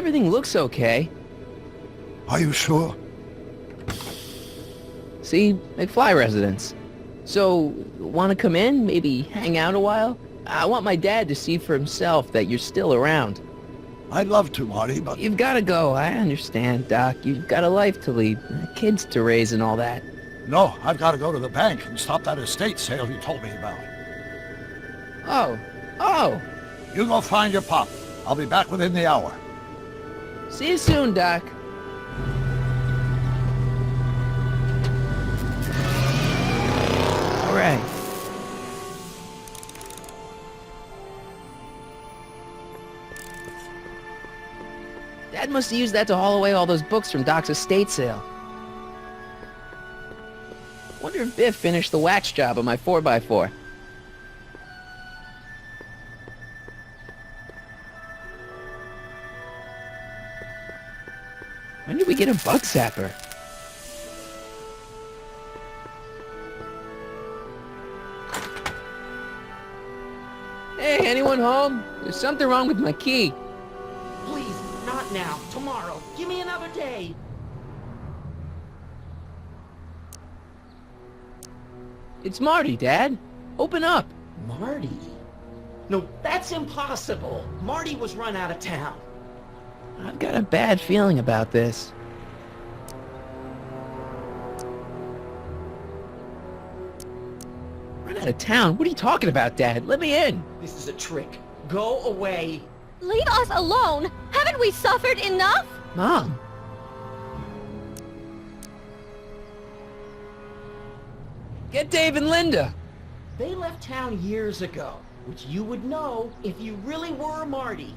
Everything looks okay. Are you sure? See, McFly residence. So, want to come in? Maybe hang out a while? I want my dad to see for himself that you're still around. I'd love to, Marty, but... You've got to go. I understand, Doc. You've got a life to lead, kids to raise and all that. No, I've got to go to the bank and stop that estate sale you told me about. Oh. You go find your pop. I'll be back within the hour. See you soon, Doc. All right. Dad must have used that to haul away all those books from Doc's estate sale. Wonder if Biff finished the wax job on my 4x4. When did we get a bug zapper? Hey, anyone home? There's something wrong with my key. Please, not now. Tomorrow. Give me another day. It's Marty, Dad. Open up. Marty? No, that's impossible. Marty was run out of town. I've got a bad feeling about this. Run out of town? What are you talking about, Dad? Let me in. This is a trick. Go away. Leave us alone! Haven't we suffered enough? Mom. Get Dave and Linda. They left town years ago, which you would know if you really were Marty.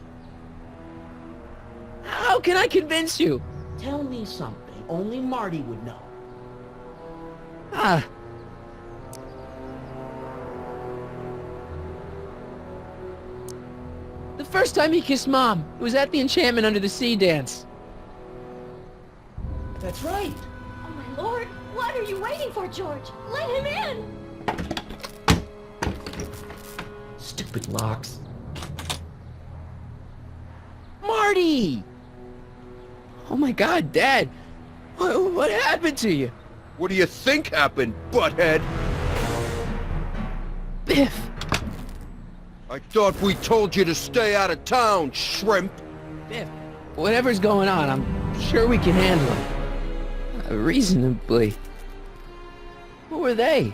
How can I convince you? Tell me something only Marty would know. The first time he kissed Mom, it was at the Enchantment Under the Sea dance. That's right. Oh my lord, what are you waiting for, George? Let him in! Stupid locks. Marty! Oh my God, Dad! What happened to you? What do you think happened, butthead? Biff! I thought we told you to stay out of town, shrimp. Biff, whatever's going on, I'm sure we can handle it. Reasonably. Who were they?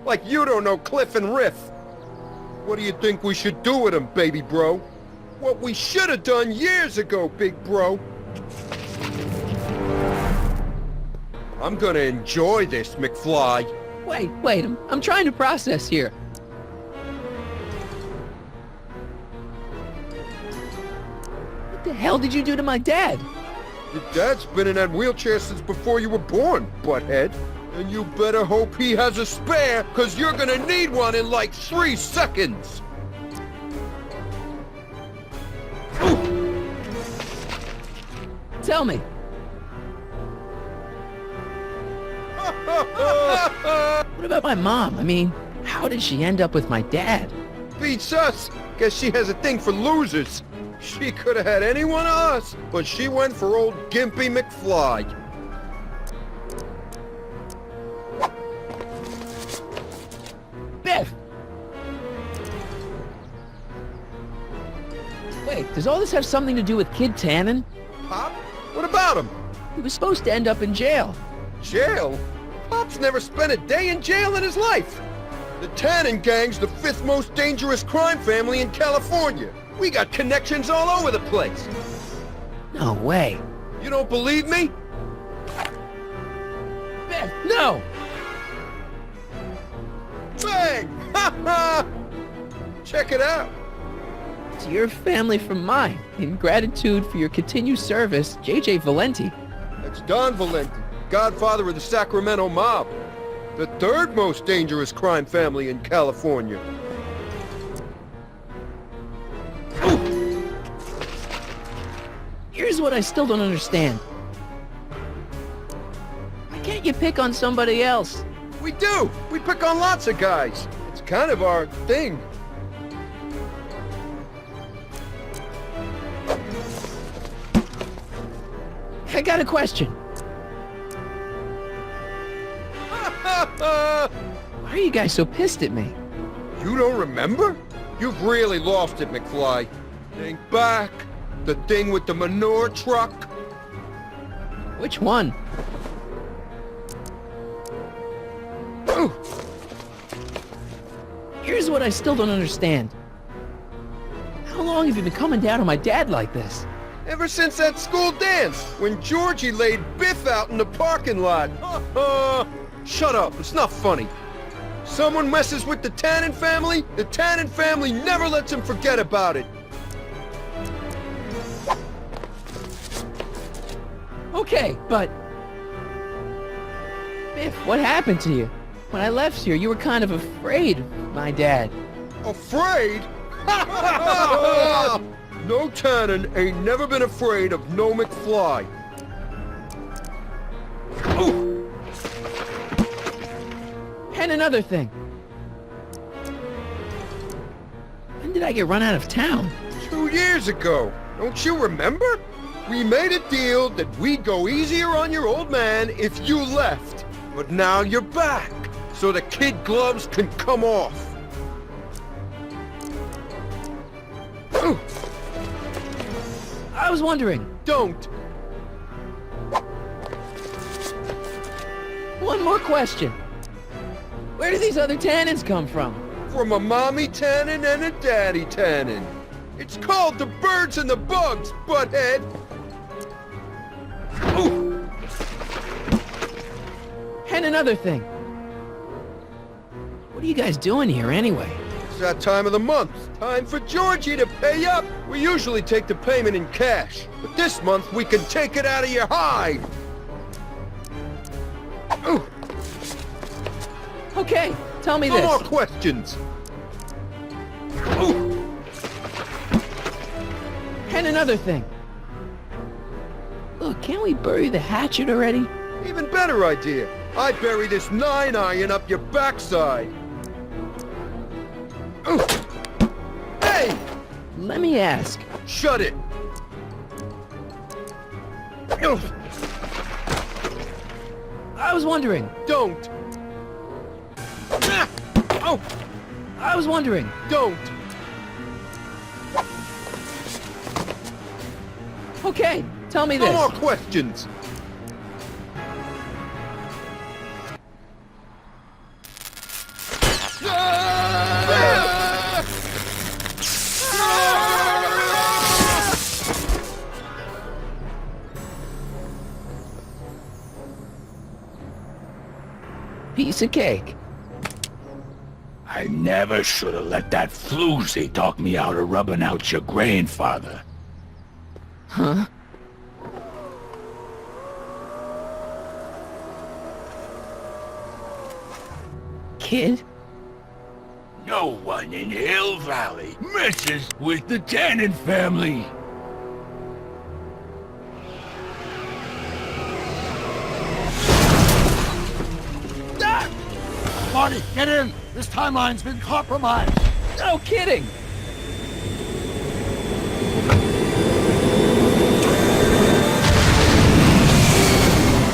Like you don't know Cliff and Riff. What do you think we should do with them, baby bro? What we should have done years ago, big bro. I'm gonna enjoy this, McFly. Wait, I'm trying to process here. What the hell did you do to my dad? Your dad's been in that wheelchair since before you were born, butthead. And you better hope he has a spare, cause you're gonna need one in like 3 seconds. Tell me. What about my mom? I mean, how did she end up with my dad? Beats us. Guess she has a thing for losers. She could have had any one of us, but she went for old Gimpy McFly. Biff! Wait, does all this have something to do with Kid Tannen? Pop? What about him? He was supposed to end up in jail. Jail? Pop's never spent a day in jail in his life. The Tannen gang's the 5th most dangerous crime family in California. We got connections all over the place. No way. You don't believe me? Biff, no! Bang! Ha ha! Check it out. To your family from mine, in gratitude for your continued service, J.J. Valenti. That's Don Valenti, godfather of the Sacramento mob. The 3rd most dangerous crime family in California. Here's what I still don't understand. Why can't you pick on somebody else? We do! We pick on lots of guys. It's kind of our thing. I got a question. Why are you guys so pissed at me? You don't remember? You've really lost it, McFly. Think back. The thing with the manure truck. Which one? Ooh. Here's what I still don't understand. How long have you been coming down on my dad like this? Ever since that school dance, when Georgie laid Biff out in the parking lot. Shut up, it's not funny. Someone messes with the Tannen family, the Tannen family never lets him forget about it. Okay, but... Biff, what happened to you? When I left here, you were kind of afraid of my dad. Afraid? No Tannen ain't never been afraid of no McFly. Ooh. And another thing. When did I get run out of town? 2 years ago. Don't you remember? We made a deal that we'd go easier on your old man if you left. But now you're back, so the kid gloves can come off. Ooh. I was wondering. Don't. One more question. Where do these other Tannens come from? From a mommy Tannen and a daddy Tannen. It's called the birds and the bugs, butthead. Ooh. And another thing. What are you guys doing here anyway? It's that time of the month. Time for Georgie to pay up. We usually take the payment in cash, but this month we can take it out of your hide. Ooh. Okay, tell me No this. more questions. Ooh. And another thing. Look, can't we bury the hatchet already? Even better idea. I bury this 9-iron up your backside. Ooh. Hey! Let me ask. Shut it. Ooh. I was wondering. Don't. Ah! Oh, I was wondering. don't. Okay, tell me No this. more questions. Ah! Piece of cake. I never should have let that floozy talk me out of rubbing out your grandfather. Huh? Kid? No one in Hill Valley messes with the Tannen family. Marty, get in! This timeline's been compromised. No kidding!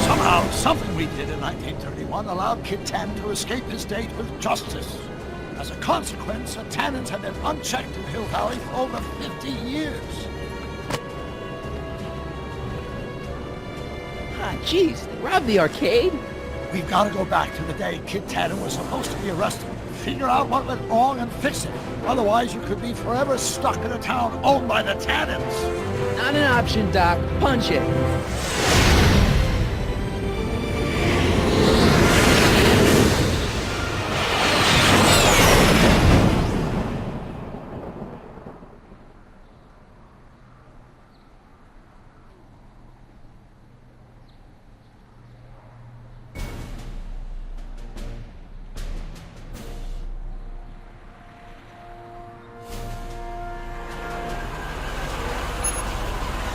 Somehow, something we did in 1931 allowed Kid Tannen to escape his date with justice. As a consequence, the Tannens have been unchecked in Hill Valley for over 50 years. Ah, jeez, they robbed the arcade? We've got to go back to the day Kid Tannen was supposed to be arrested. Figure out what went wrong and fix it. Otherwise, you could be forever stuck in a town owned by the Tannens. Not an option, Doc. Punch it.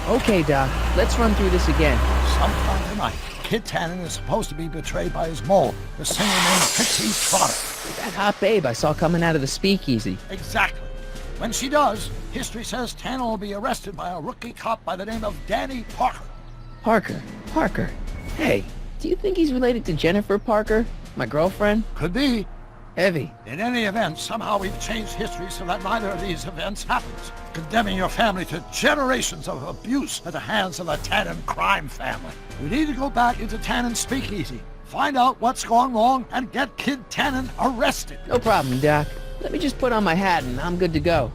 Okay, Doc. Let's run through this again. Sometime tonight, Kid Tannen is supposed to be betrayed by his mole, the singer named Pixie Trotter. That hot babe I saw coming out of the speakeasy. Exactly. When she does, history says Tannen will be arrested by a rookie cop by the name of Danny Parker. Parker. Parker. Hey, do you think he's related to Jennifer Parker, my girlfriend? Could be. Heavy. In any event, somehow we've changed history so that neither of these events happens, condemning your family to generations of abuse at the hands of the Tannen crime family. We need to go back into Tannen's speakeasy, find out what's gone wrong, and get Kid Tannen arrested. No problem, Doc. Let me just put on my hat and I'm good to go.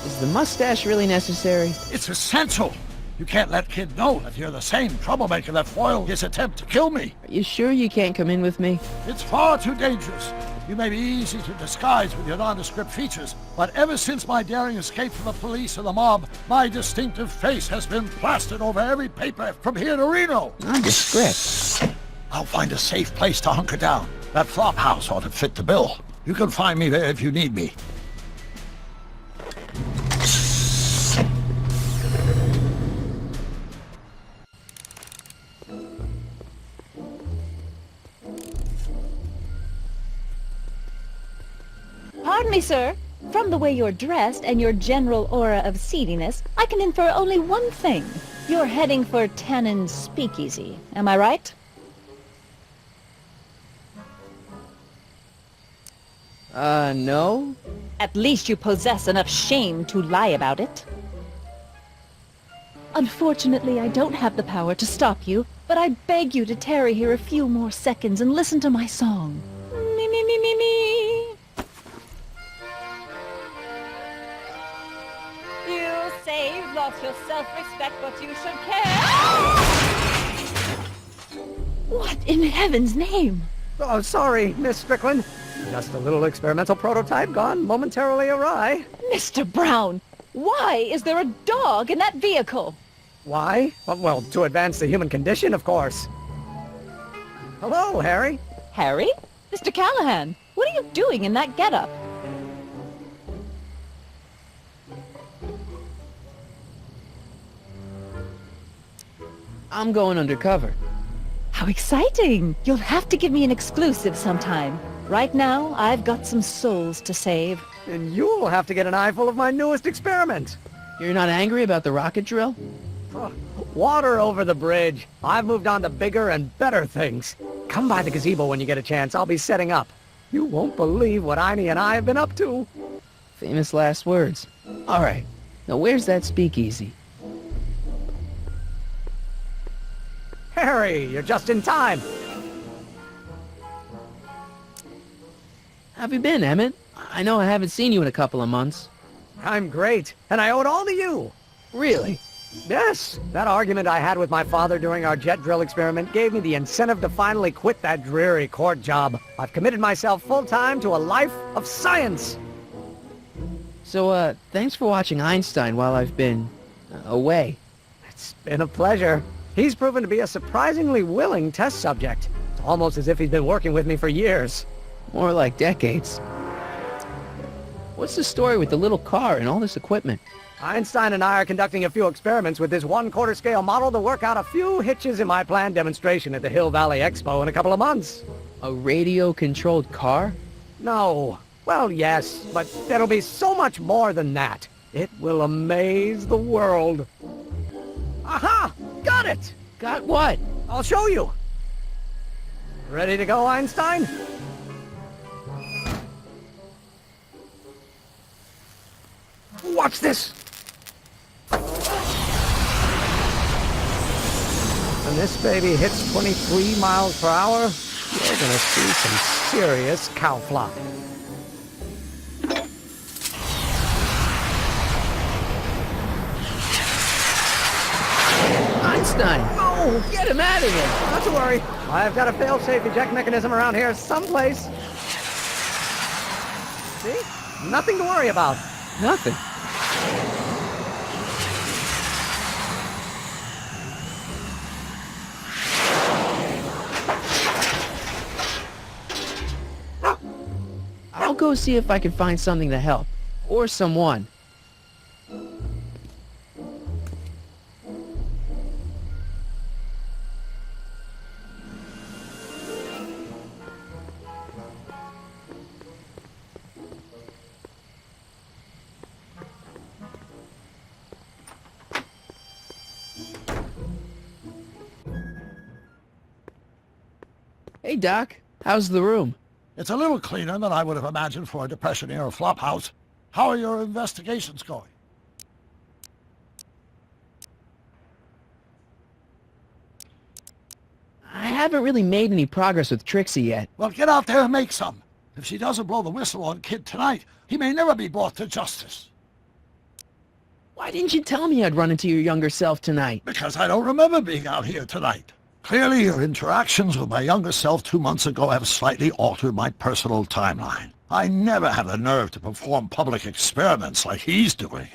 Is the mustache really necessary? It's essential. You can't let Kid know that you're the same troublemaker that foiled his attempt to kill me. Are you sure you can't come in with me? It's far too dangerous. You may be easy to disguise with your nondescript features, but ever since my daring escape from the police and the mob, my distinctive face has been plastered over every paper from here to Reno. Nondescript. I'll find a safe place to hunker down. That flop house ought to fit the bill. You can find me there if you need me. Pardon me, sir. From the way you're dressed and your general aura of seediness, I can infer only one thing. You're heading for Tannen's speakeasy. Am I right? No? At least you possess enough shame to lie about it. Unfortunately, I don't have the power to stop you, but I beg you to tarry here a few more seconds and listen to my song. Me, me, me, me, me. You say you've lost your self-respect, but you should care. What in heaven's name? Oh, sorry, Miss Strickland. Just a little experimental prototype gone momentarily awry. Mr. Brown, why is there a dog in that vehicle? Why? Well, to advance the human condition, of course. Hello, Harry. Harry? Mr. Callahan, what are you doing in that getup? I'm going undercover. How exciting! You'll have to give me an exclusive sometime. Right now, I've got some souls to save. And you'll have to get an eyeful of my newest experiment. You're not angry about the rocket drill? Oh, water over the bridge. I've moved on to bigger and better things. Come by the gazebo when you get a chance. I'll be setting up. You won't believe what Einie and I have been up to. Famous last words. All right. Now where's that speakeasy? Harry, you're just in time. How have you been, Emmett? I know I haven't seen you in a couple of months. I'm great, and I owe it all to you. Really? Yes, that argument I had with my father during our jet drill experiment gave me the incentive to finally quit that dreary court job. I've committed myself full-time to a life of science. So, thanks for watching Einstein while I've been away. It's been a pleasure. He's proven to be a surprisingly willing test subject. It's almost as if he's been working with me for years. More like decades. What's the story with the little car and all this equipment? Einstein and I are conducting a few experiments with this 1/4 scale model to work out a few hitches in my planned demonstration at the Hill Valley Expo in a couple of months. A radio-controlled car? No. Well, yes, but there'll be so much more than that. It will amaze the world. Aha! Got it! Got what? I'll show you. Ready to go, Einstein? Watch this! When this baby hits 23 miles per hour, you're gonna see some serious cow flop. Einstein! Oh, get him out of here! Not to worry. I've got a fail-safe eject mechanism around here someplace. See? Nothing to worry about. Nothing. I'll go see if I can find something to help. Or someone. Hey, Doc. How's the room? It's a little cleaner than I would have imagined for a Depression-era flophouse. How are your investigations going? I haven't really made any progress with Trixie yet. Well, get out there and make some. If she doesn't blow the whistle on Kid tonight, he may never be brought to justice. Why didn't you tell me I'd run into your younger self tonight? Because I don't remember being out here tonight. Clearly, your interactions with my younger self 2 months ago have slightly altered my personal timeline. I never had the nerve to perform public experiments like he's doing.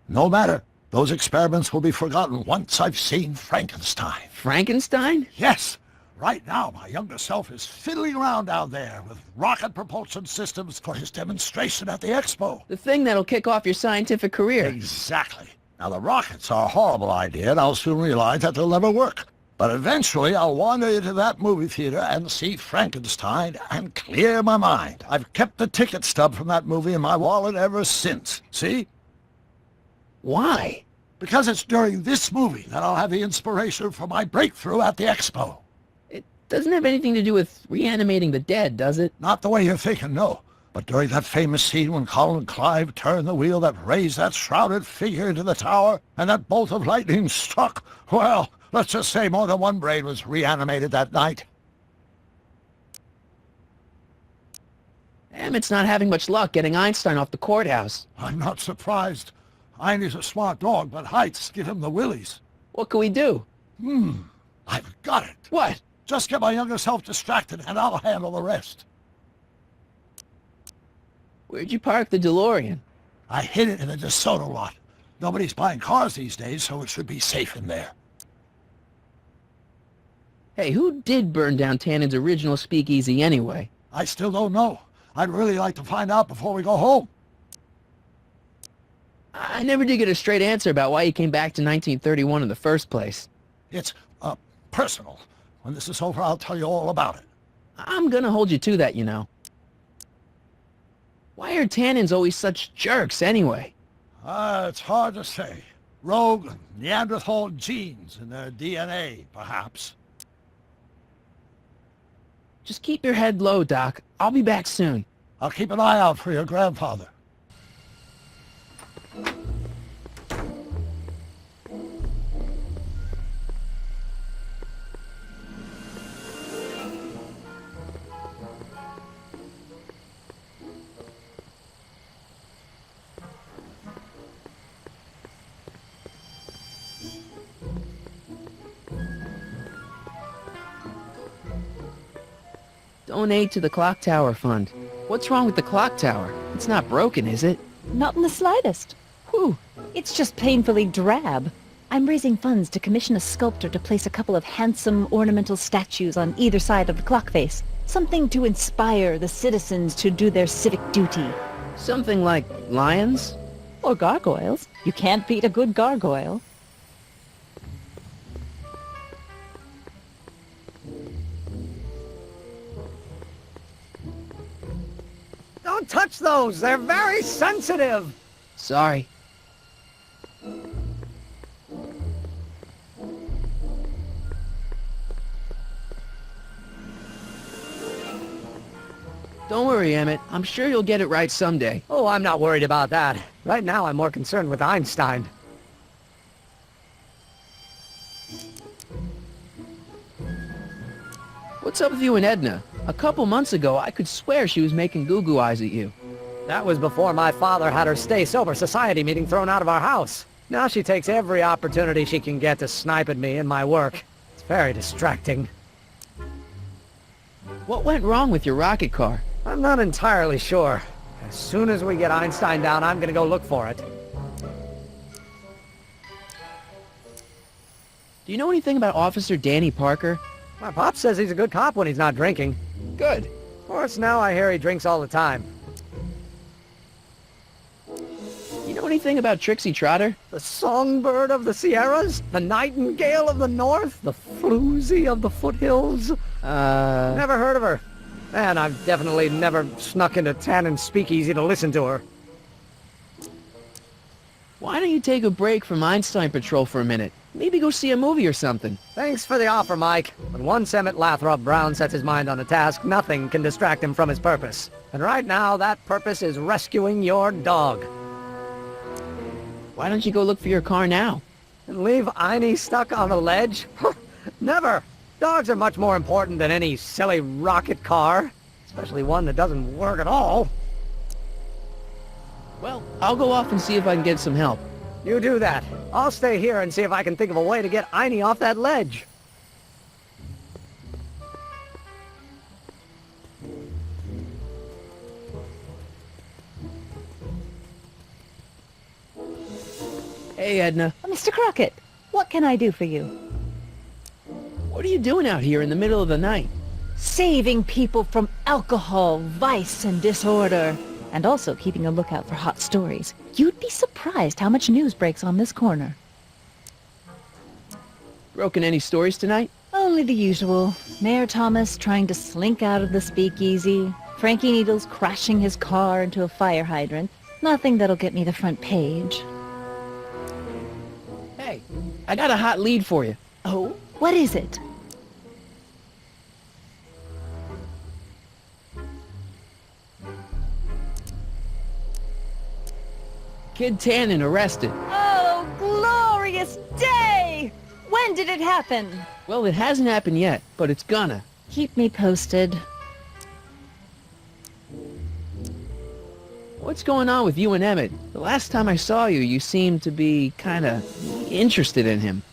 No matter. Those experiments will be forgotten once I've seen Frankenstein. Frankenstein? Yes. Right now, my younger self is fiddling around down there with rocket propulsion systems for his demonstration at the expo. The thing that'll kick off your scientific career. Exactly. Now, the rockets are a horrible idea, and I'll soon realize that they'll never work. But eventually, I'll wander into that movie theater and see Frankenstein and clear my mind. I've kept the ticket stub from that movie in my wallet ever since. See? Why? Because it's during this movie that I'll have the inspiration for my breakthrough at the expo. It doesn't have anything to do with reanimating the dead, does it? Not the way you're thinking, no. But during that famous scene when Colin Clive turned the wheel that raised that shrouded figure into the tower, and that bolt of lightning struck, well, let's just say more than one brain was reanimated that night. Emmett's not having much luck getting Einstein off the courthouse. I'm not surprised. Einstein's a smart dog, but heights give him the willies. What can we do? I've got it. What? Just get my younger self distracted, and I'll handle the rest. Where'd you park the DeLorean? I hid it in the DeSoto lot. Nobody's buying cars these days, so it should be safe in there. Hey, who did burn down Tannen's original speakeasy anyway? I still don't know. I'd really like to find out before we go home. I never did get a straight answer about why you came back to 1931 in the first place. It's, personal. When this is over, I'll tell you all about it. I'm gonna hold you to that, you know. Why are Tannins always such jerks anyway? It's hard to say. Rogue Neanderthal genes in their DNA, perhaps. Just keep your head low, Doc. I'll be back soon. I'll keep an eye out for your grandfather. Donate to the Clock Tower Fund. What's wrong with the clock tower? It's not broken, is it? Not in the slightest. Whew. It's just painfully drab. I'm raising funds to commission a sculptor to place a couple of handsome ornamental statues on either side of the clock face. Something to inspire the citizens to do their civic duty. Something like lions? Or gargoyles. You can't beat a good gargoyle. Don't touch those! They're very sensitive! Sorry. Don't worry, Emmett. I'm sure you'll get it right someday. Oh, I'm not worried about that. Right now, I'm more concerned with Einstein. What's up with you and Edna? A couple months ago, I could swear she was making goo-goo eyes at you. That was before my father had her Stay Sober Society meeting thrown out of our house. Now she takes every opportunity she can get to snipe at me and my work. It's very distracting. What went wrong with your rocket car? I'm not entirely sure. As soon as we get Einstein down, I'm gonna go look for it. Do you know anything about Officer Danny Parker? My pop says he's a good cop when he's not drinking. Good. Of course, now I hear he drinks all the time. You know anything about Trixie Trotter? The songbird of the Sierras? The nightingale of the north? The floozy of the foothills? Never heard of her. And I've definitely never snuck into Tannen's speakeasy to listen to her. Why don't you take a break from Einstein Patrol for a minute? Maybe go see a movie or something. Thanks for the offer, Mike. But once Emmett Brown sets his mind on a task, nothing can distract him from his purpose. And right now, that purpose is rescuing your dog. Why don't you go look for your car now? And leave Einie stuck on a ledge? Never! Dogs are much more important than any silly rocket car. Especially one that doesn't work at all. Well, I'll go off and see if I can get some help. You do that. I'll stay here and see if I can think of a way to get Einie off that ledge. Hey, Edna. Mr. Crockett, what can I do for you? What are you doing out here in the middle of the night? Saving people from alcohol, vice, and disorder. And also keeping a lookout for hot stories. You'd be surprised how much news breaks on this corner. Broken any stories tonight? Only the usual. Mayor Thomas trying to slink out of the speakeasy. Frankie Needles crashing his car into a fire hydrant. Nothing that'll get me the front page. Hey, I got a hot lead for you. Oh? What is it? Kid Tannen arrested. Oh, glorious day! When did it happen? Well, it hasn't happened yet, but it's gonna. Keep me posted. What's going on with you and Emmett? The last time I saw you, you seemed to be kinda interested in him.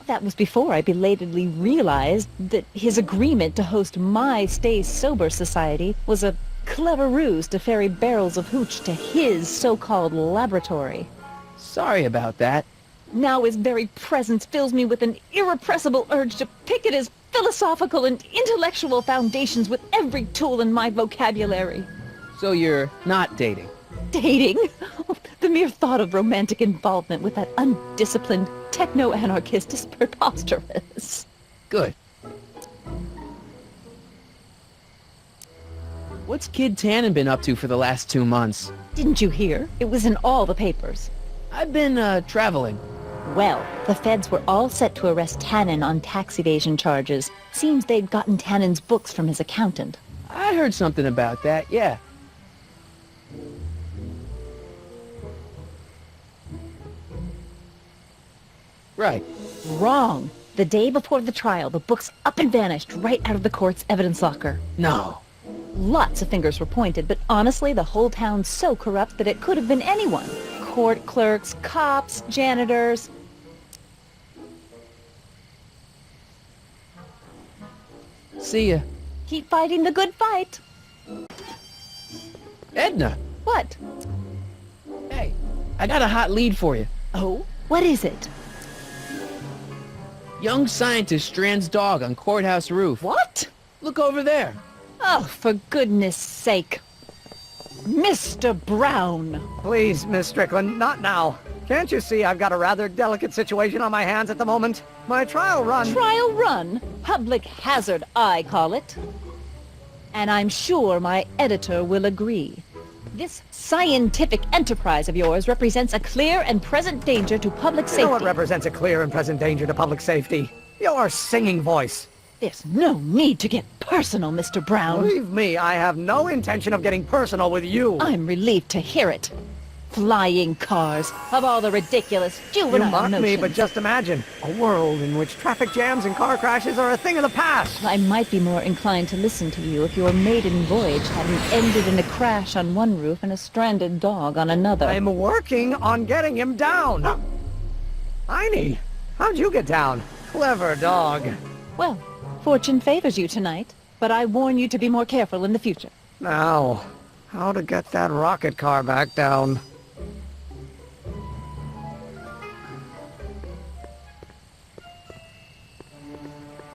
That was before I belatedly realized that his agreement to host my Stay Sober Society was a clever ruse to ferry barrels of hooch to his so-called laboratory. Sorry about that. Now his very presence fills me with an irrepressible urge to pick at his philosophical and intellectual foundations with every tool in my vocabulary. So you're not dating? Dating? The mere thought of romantic involvement with that undisciplined techno-anarchist is preposterous. Good. What's Kid Tannen been up to for the last 2 months? Didn't you hear? It was in all the papers. I've been, traveling. Well, the feds were all set to arrest Tannen on tax evasion charges. Seems they'd gotten Tannen's books from his accountant. I heard something about that, yeah. Right. Wrong. The day before the trial, the books up and vanished right out of the court's evidence locker. No. Lots of fingers were pointed, but honestly, the whole town's so corrupt that it could have been anyone. Court clerks, cops, janitors. See ya. Keep fighting the good fight. Edna! What? Hey, I got a hot lead for you. Oh? What is it? Young scientist strands dog on courthouse roof. What? Look over there. Oh, for goodness sake. Mr. Brown! Please, Miss Strickland, not now. Can't you see I've got a rather delicate situation on my hands at the moment? My trial run... Trial run? Public hazard, I call it. And I'm sure my editor will agree. This scientific enterprise of yours represents a clear and present danger to public safety. You know what represents a clear and present danger to public safety? Your singing voice. There's no need to get personal, Mr. Brown. Believe me, I have no intention of getting personal with you. I'm relieved to hear it. Flying cars, of all the ridiculous juvenile You mock notions. me, but just imagine a world in which traffic jams and car crashes are a thing of the past. I might be more inclined to listen to you if your maiden voyage hadn't ended in a crash on one roof and a stranded dog on another. I'm working on getting him down. Einie, how'd you get down? Clever dog. Well, fortune favors you tonight, but I warn you to be more careful in the future. Now, how to get that rocket car back down?